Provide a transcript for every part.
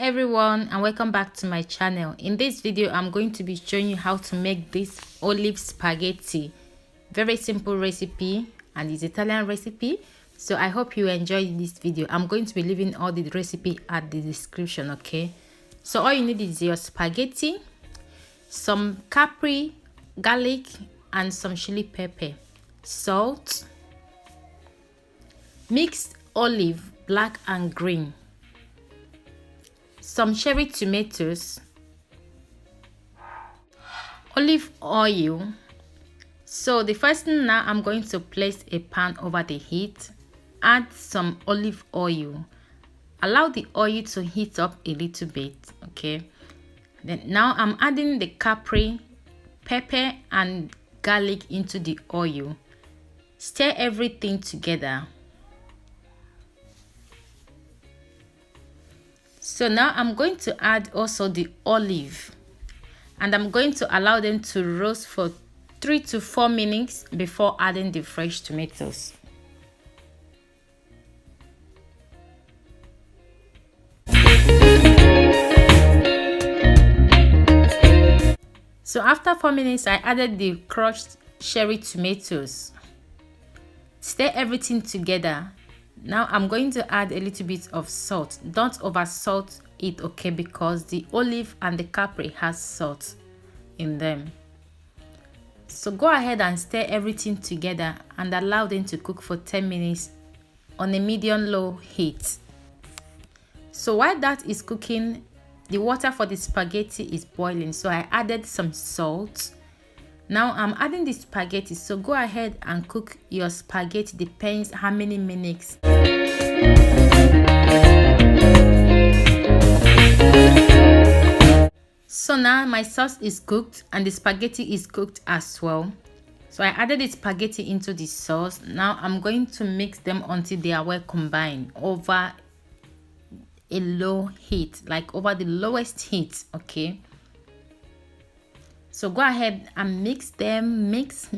everyone, and welcome back to my channel. In this video I'm going to be showing you how to make this olive spaghetti. Very simple recipe, and it's Italian recipe, so I hope you enjoy this video. I'm going to be leaving all the recipe at the description. Okay, so all you need is your spaghetti, some Capperi, garlic, and some chili pepper, salt, mixed olive black and green, some cherry tomatoes, olive oil. So the first thing, now I'm going to place a pan over the heat, add some olive oil, allow the oil to heat up a little bit. Okay, then now I'm adding the Capperi, pepper and garlic into the oil. Stir everything together. So now I'm going to add also the olive, and I'm going to allow them to roast for 3 to 4 minutes before adding the fresh tomatoes. So after 4 minutes, I added the crushed cherry tomatoes. Stir everything together. Now I'm going to add a little bit of salt. Don't over salt it, okay, because the olive and the Capperi has salt in them. So go ahead and stir everything together and allow them to cook for 10 minutes on a medium-low heat. So while that is cooking, the water for the spaghetti is boiling, so I added some salt. Now I'm adding the spaghetti, so go ahead and cook your spaghetti, depends how many minutes. So now my sauce is cooked and the spaghetti is cooked as well. So I added the spaghetti into the sauce. Now I'm going to mix them until they are well combined over a low heat, like over the lowest heat. Okay, so go ahead and mix them, mix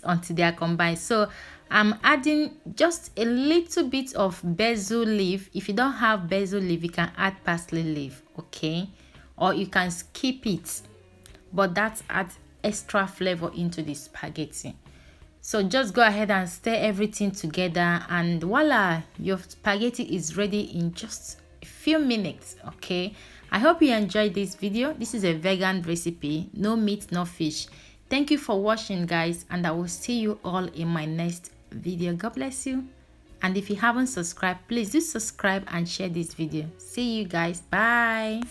until they are combined. So I'm adding just a little bit of basil leaf. If you don't have basil leaf, you can add parsley leaf, okay, or you can skip it, but that adds extra flavor into the spaghetti. So just go ahead and stir everything together, and voila, your spaghetti is ready in just a few minutes. Okay, I hope you enjoyed this video. This is a vegan recipe, no meat, no fish. Thank you for watching, guys, and I will see you all in my next video. God bless you, and if you haven't subscribed, please do subscribe and share this video. See you guys, bye.